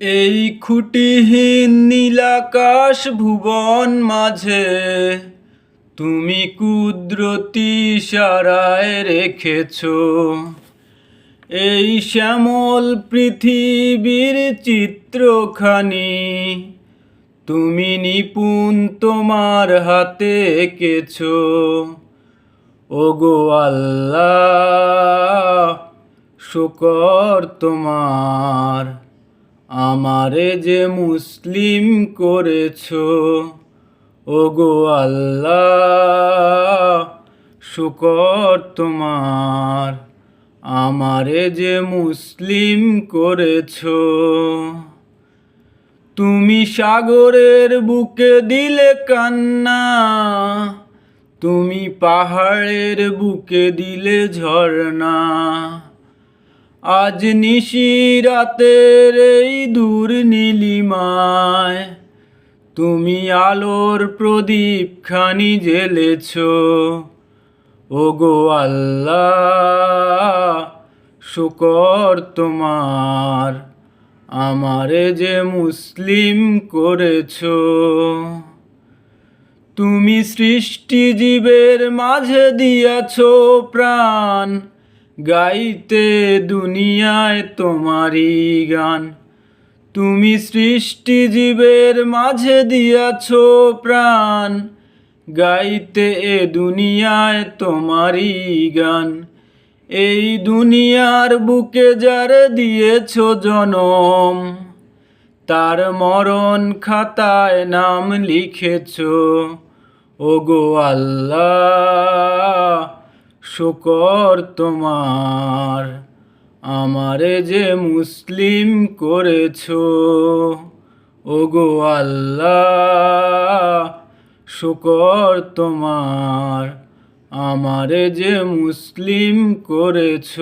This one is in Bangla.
এই খুঁটিহীন নীলাকাশ ভুবন মাঝে তুমি কুদরতি ইশারায় রেখেছ এই শ্যামল পৃথিবীর চিত্রখানি। তুমি নিপুণ তোমার হাতে এঁকেছ। ওগো আল্লাহ, শুকর তোমার, আমারে যে মুসলিম করেছ। ওগো আল্লাহ, শুকর তোমার, আমারে যে মুসলিম করেছ। তুমি সাগরের বুকে দিলে কান্না, তুমি পাহাড়ের বুকে দিলে ঝর্ণা। আজ নিশিরাতের এই দূর নীলিমায় তুমি আলোর প্রদীপ খানি জ্বেলেছ। ওগো আল্লাহ, শুকর তোমার, আমারে যে মুসলিম করেছ। তুমি সৃষ্টি জীবের মাঝে দিয়াছ প্রাণ, গাইতে দুনিয়ায় তোমারই গান। তুমি সৃষ্টি জীবের মাঝে দিয়াছ প্রাণ, গাইতে এ দুনিয়ায় তোমারই গান। এই দুনিয়ার বুকে যারে দিয়েছ জনম, তার মরণ খাতায় নাম লিখেছ। ওগো আল্লাহ, শুকর তোমার, আমারে যে মুসলিম করেছ। ওগো আল্লাহ, শুকর তোমার, আমারে যে মুসলিম করেছ।